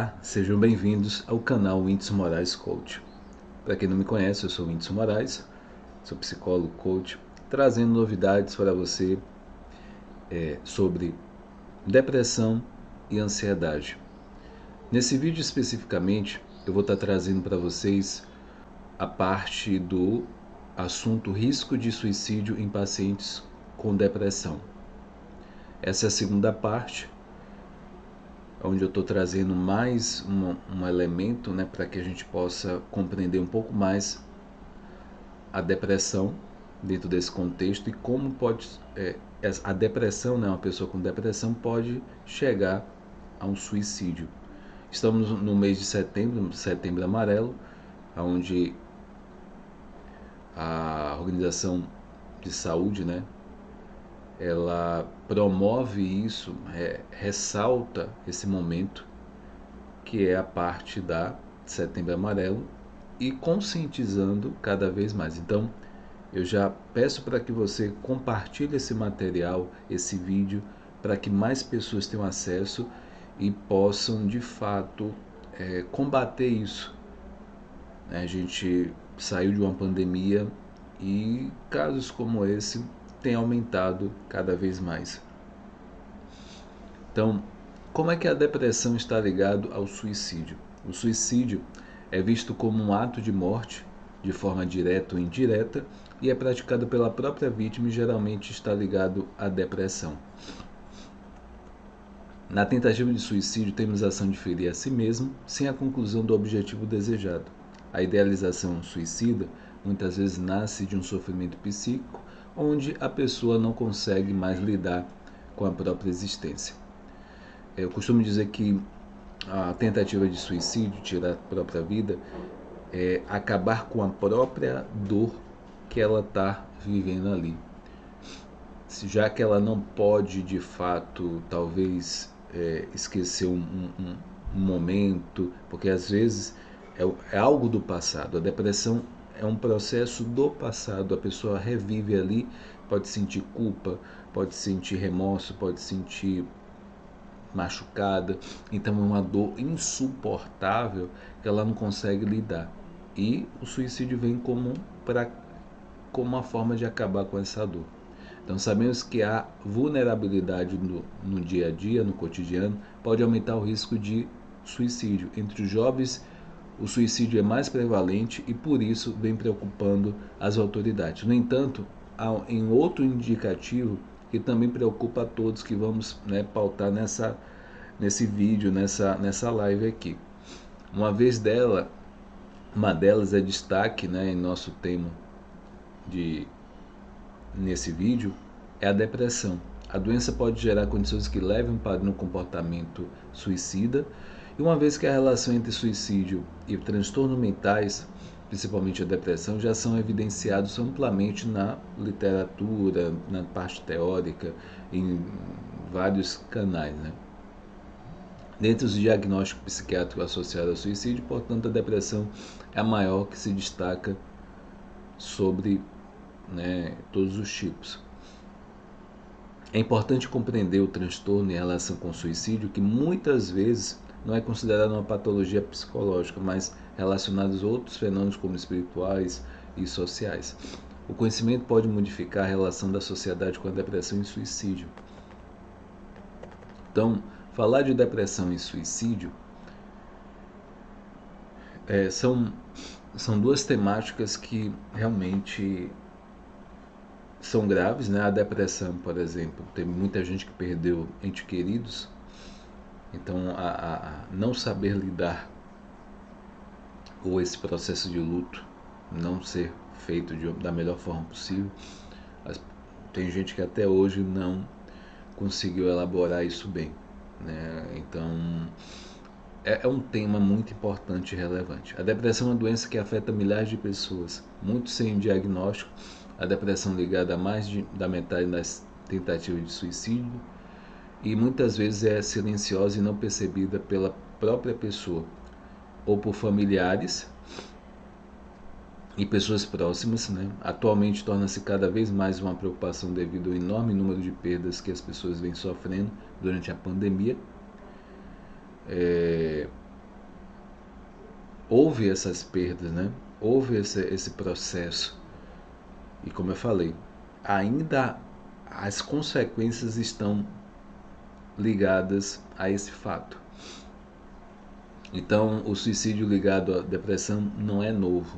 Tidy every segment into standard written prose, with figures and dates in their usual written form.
Olá, sejam bem-vindos ao canal Whindeson Moraes Coach. Para quem não me conhece, eu sou Whindeson Moraes, sou psicólogo, coach, trazendo novidades para você sobre depressão e ansiedade. Nesse vídeo especificamente, eu vou estar trazendo para vocês a parte do assunto risco de suicídio em pacientes com depressão. Essa é a segunda parte, onde eu estou trazendo mais um elemento, para que a gente possa compreender um pouco mais a depressão dentro desse contexto e como pode a depressão, uma pessoa com depressão pode chegar a um suicídio. Estamos no mês de setembro, Setembro Amarelo, onde a Organização de Saúde, ela promove isso, ressalta esse momento, que é a parte da Setembro Amarelo, e conscientizando cada vez mais. Então, eu já peço para que você compartilhe esse material, esse vídeo, para que mais pessoas tenham acesso e possam, de fato, combater isso. A gente saiu de uma pandemia e casos como esse têm aumentado cada vez mais. Então, como é que a depressão está ligada ao suicídio? O suicídio é visto como um ato de morte, de forma direta ou indireta, e é praticado pela própria vítima e geralmente está ligado à depressão. Na tentativa de suicídio, temos a ação de ferir a si mesmo, sem a conclusão do objetivo desejado. A idealização suicida muitas vezes nasce de um sofrimento psíquico, onde a pessoa não consegue mais lidar com a própria existência. Eu costumo dizer que a tentativa de suicídio, tirar a própria vida, é acabar com a própria dor que ela está vivendo ali. Já que ela não pode, de fato, talvez esquecer um momento, porque às vezes é algo do passado. A depressão é um processo do passado, a pessoa revive ali, pode sentir culpa, pode sentir remorso, pode sentir machucada, então é uma dor insuportável que ela não consegue lidar. E o suicídio vem como uma forma de acabar com essa dor. Então sabemos que a vulnerabilidade no dia a dia, no cotidiano, pode aumentar o risco de suicídio. Entre os jovens, o suicídio é mais prevalente e por isso vem preocupando as autoridades. No entanto, há outro indicativo que também preocupa a todos que vamos pautar nesse vídeo, nessa live aqui. Uma delas é destaque em nosso tema nesse vídeo, é a depressão. A doença pode gerar condições que levem para um comportamento suicida, e uma vez que a relação entre suicídio e transtornos mentais, principalmente a depressão, já são evidenciados amplamente na literatura, na parte teórica, em vários canais. Dentre os diagnósticos psiquiátricos associados ao suicídio, portanto, a depressão é a maior que se destaca sobre todos os tipos. É importante compreender o transtorno em relação com o suicídio, que muitas vezes não é considerado uma patologia psicológica, mas relacionado a outros fenômenos como espirituais e sociais. O conhecimento pode modificar a relação da sociedade com a depressão e suicídio. Então, falar de depressão e suicídio são duas temáticas que realmente são graves. A depressão, por exemplo, tem muita gente que perdeu entes queridos, então a não saber lidar ou esse processo de luto não ser feito da melhor forma possível. Tem gente que até hoje não conseguiu elaborar isso bem, Então é um tema muito importante e relevante. A depressão é uma doença que afeta milhares de pessoas, muitos sem diagnóstico. A depressão ligada a mais da metade das tentativas de suicídio, e muitas vezes é silenciosa e não percebida pela própria pessoa ou por familiares e pessoas próximas. Atualmente torna-se cada vez mais uma preocupação devido ao enorme número de perdas que as pessoas vêm sofrendo durante a pandemia. houve essas perdas, né? Houve esse processo. E como eu falei, ainda as consequências estão ligadas a esse fato. Então, o suicídio ligado à depressão não é novo.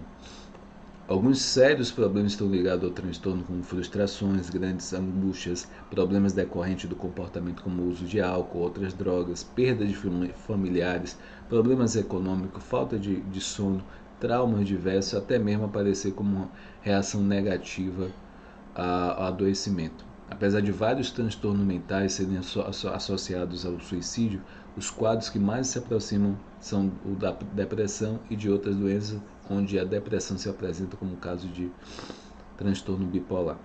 Alguns sérios problemas estão ligados ao transtorno, como frustrações, grandes angústias, problemas decorrentes do comportamento como o uso de álcool, outras drogas, perda de familiares, problemas econômicos, falta de sono, traumas diversos, até mesmo aparecer como uma reação negativa ao adoecimento. Apesar de vários transtornos mentais serem associados ao suicídio, os quadros que mais se aproximam são o da depressão e de outras doenças, onde a depressão se apresenta como caso de transtorno bipolar.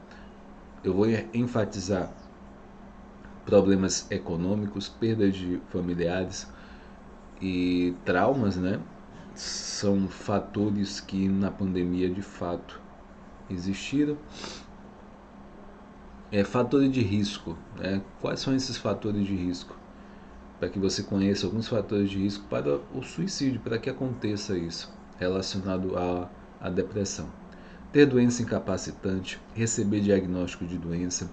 Eu vou enfatizar problemas econômicos, perda de familiares e traumas, né? São fatores que na pandemia de fato existiram. Fatores de risco, né? Quais são esses fatores de risco? Para que você conheça alguns fatores de risco para o suicídio, para que aconteça isso, relacionado à depressão. Ter doença incapacitante, receber diagnóstico de doença,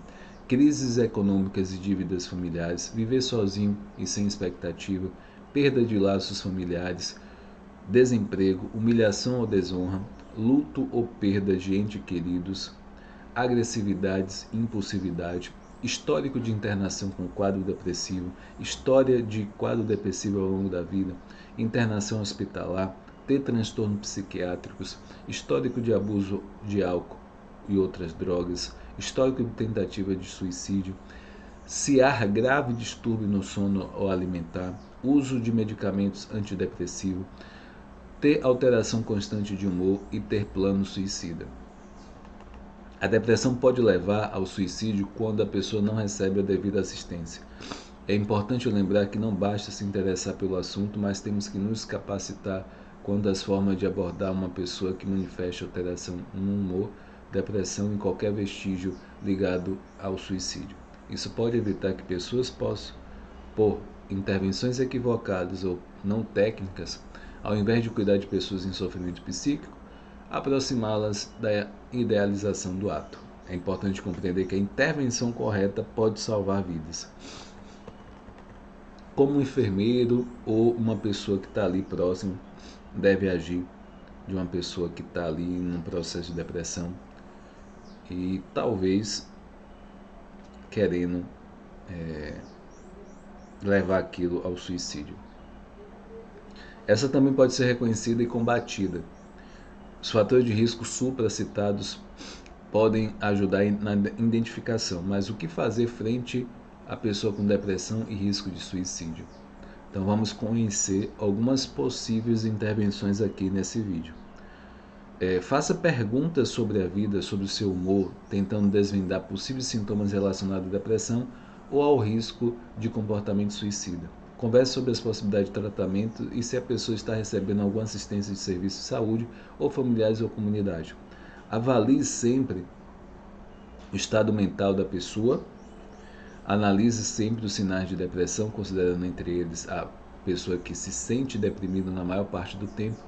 crises econômicas e dívidas familiares, viver sozinho e sem expectativa, perda de laços familiares, desemprego, humilhação ou desonra, luto ou perda de entes queridos, agressividades e impulsividade, histórico de internação com quadro depressivo, história de quadro depressivo ao longo da vida, internação hospitalar, ter transtornos psiquiátricos, histórico de abuso de álcool e outras drogas, histórico de tentativa de suicídio, se há grave distúrbio no sono ou alimentar, uso de medicamentos antidepressivos, ter alteração constante de humor e ter plano suicida. A depressão pode levar ao suicídio quando a pessoa não recebe a devida assistência. É importante lembrar que não basta se interessar pelo assunto, mas temos que nos capacitar quanto às formas de abordar uma pessoa que manifeste alteração no humor, depressão e qualquer vestígio ligado ao suicídio. Isso pode evitar que pessoas possam, por intervenções equivocadas ou não técnicas, ao invés de cuidar de pessoas em sofrimento psíquico, aproximá-las da idealização do ato. É importante compreender que a intervenção correta pode salvar vidas. Como um enfermeiro ou uma pessoa que está ali próximo deve agir de uma pessoa que está ali num processo de depressão e talvez querendo levar aquilo ao suicídio. Essa também pode ser reconhecida e combatida. Os fatores de risco supracitados podem ajudar na identificação, mas o que fazer frente à pessoa com depressão e risco de suicídio? Então vamos conhecer algumas possíveis intervenções aqui nesse vídeo. Faça perguntas sobre a vida, sobre o seu humor, tentando desvendar possíveis sintomas relacionados à depressão ou ao risco de comportamento suicida. Converse sobre as possibilidades de tratamento e se a pessoa está recebendo alguma assistência de serviço de saúde ou familiares ou comunidade. Avalie sempre o estado mental da pessoa. Analise sempre os sinais de depressão, considerando entre eles a pessoa que se sente deprimida na maior parte do tempo,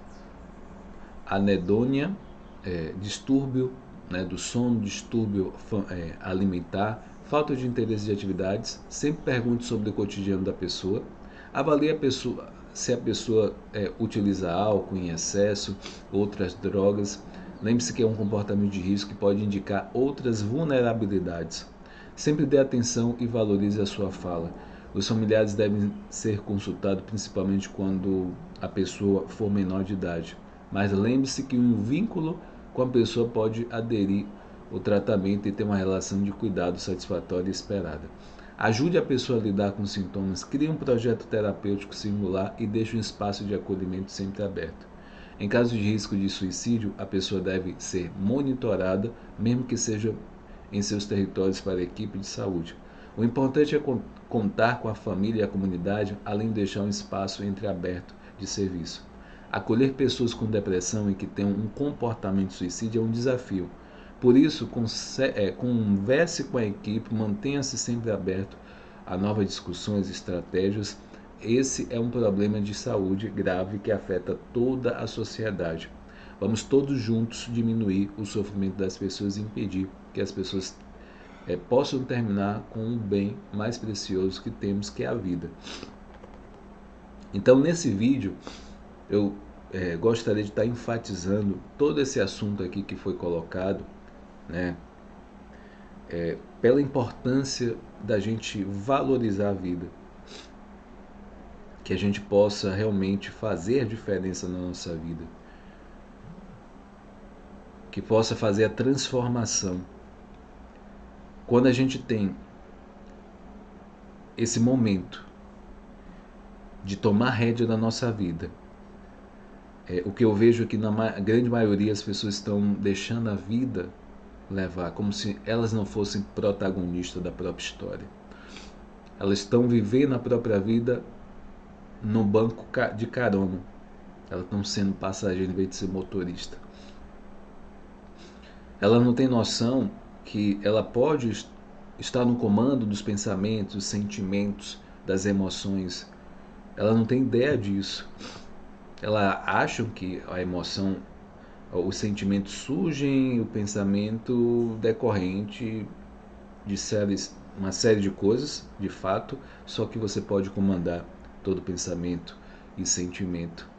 anedônia, distúrbio do sono, distúrbio alimentar, falta de interesse de atividades. Sempre pergunte sobre o cotidiano da pessoa. Avalie se a pessoa utiliza álcool em excesso, outras drogas. Lembre-se que é um comportamento de risco que pode indicar outras vulnerabilidades. Sempre dê atenção e valorize a sua fala. Os familiares devem ser consultados principalmente quando a pessoa for menor de idade. Mas lembre-se que um vínculo com a pessoa pode aderir ao tratamento e ter uma relação de cuidado satisfatória e esperada. Ajude a pessoa a lidar com os sintomas, crie um projeto terapêutico singular e deixe um espaço de acolhimento sempre aberto. Em caso de risco de suicídio, a pessoa deve ser monitorada, mesmo que seja em seus territórios para a equipe de saúde. O importante é contar com a família e a comunidade, além de deixar um espaço entreaberto de serviço. Acolher pessoas com depressão e que tenham um comportamento suicida é um desafio. Por isso, converse com a equipe, mantenha-se sempre aberto a novas discussões e estratégias esse é um problema de saúde grave que afeta toda a sociedade. Vamos todos juntos diminuir o sofrimento das pessoas e impedir que as pessoas possam terminar com um bem mais precioso que temos, que é a vida. Então, nesse vídeo, eu gostaria de estar enfatizando todo esse assunto aqui que foi colocado, né, pela importância da gente valorizar a vida, que a gente possa realmente fazer diferença na nossa vida, que possa fazer a transformação. Quando a gente tem esse momento de tomar rédea da nossa vida, o que eu vejo é que na grande maioria as pessoas estão deixando a vida levar, como se elas não fossem protagonistas da própria história. Elas estão vivendo a própria vida no banco de carona. Elas estão sendo passageiro em vez de ser motorista. Ela não tem noção que ela pode estar no comando dos pensamentos, dos sentimentos, das emoções. Ela não tem ideia disso. Ela acha que a emoção, os sentimentos surgem, o pensamento decorrente de uma série de coisas, de fato, só que você pode comandar todo pensamento e sentimento,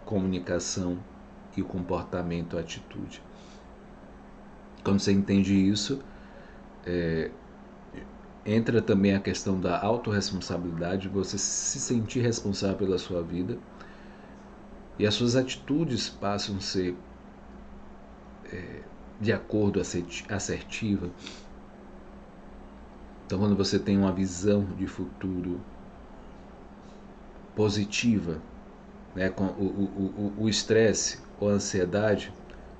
comunicação e o comportamento, a atitude. Quando você entende isso, entra também a questão da autorresponsabilidade, você se sentir responsável pela sua vida, e as suas atitudes passam a ser de acordo, assertiva. Então, quando você tem uma visão de futuro positiva, né, com o estresse ou a ansiedade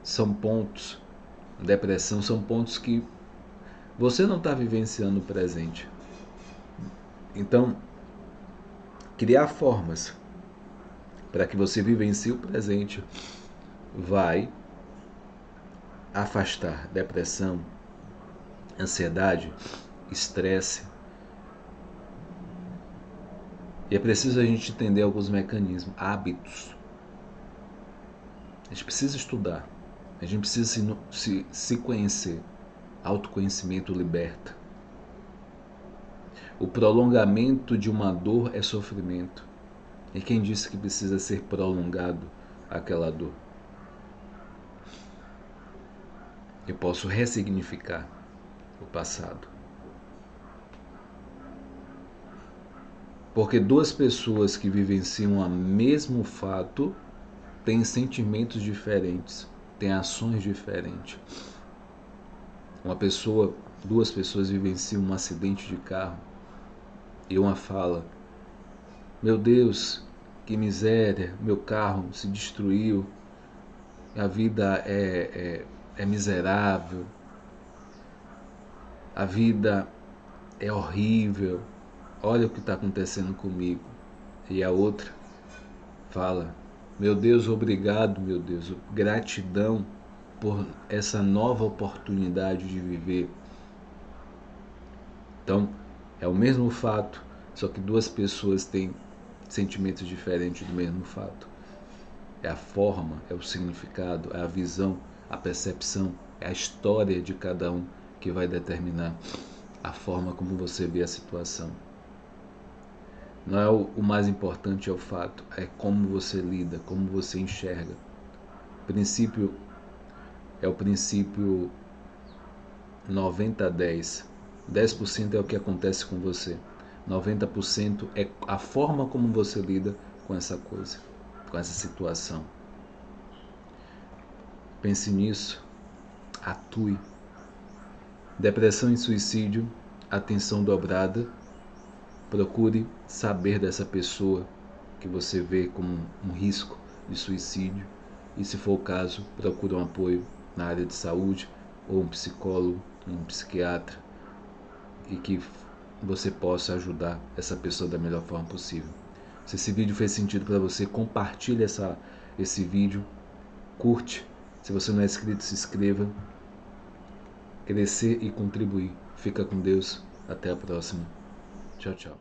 são pontos, depressão são pontos que você não está vivenciando o presente. Então, criar formas para que você vivencie o presente vai afastar depressão, ansiedade, estresse. E é preciso a gente entender alguns mecanismos, hábitos. A gente precisa estudar, a gente precisa se conhecer. Autoconhecimento liberta. O prolongamento de uma dor é sofrimento. E quem disse que precisa ser prolongado aquela dor? Eu posso ressignificar o passado. Porque duas pessoas que vivenciam o mesmo fato têm sentimentos diferentes, têm ações diferentes. Duas pessoas vivenciam um acidente de carro e uma fala: meu Deus, que miséria, meu carro se destruiu, a vida é miserável, a vida é horrível, olha o que está acontecendo comigo. E a outra fala: meu Deus, obrigado, meu Deus, gratidão por essa nova oportunidade de viver. Então, é o mesmo fato, só que duas pessoas têm sentimentos diferentes do mesmo fato. É a forma, é o significado, é a visão, a percepção, é a história de cada um que vai determinar a forma como você vê a situação. Não é o mais importante, é o fato, é como você lida, como você enxerga. O princípio é o princípio 90-10. 10% é o que acontece com você. 90% é a forma como você lida com essa coisa, com essa situação. Pense nisso, atue. Depressão e suicídio, atenção dobrada. Procure saber dessa pessoa que você vê como um risco de suicídio e, se for o caso, procure um apoio na área de saúde, ou um psicólogo, um psiquiatra, e que você possa ajudar essa pessoa da melhor forma possível. Se esse vídeo fez sentido para você, compartilhe esse vídeo, curte. Se você não é inscrito, se inscreva. Crescer e contribuir. Fica com Deus. Até a próxima. Tchau, tchau.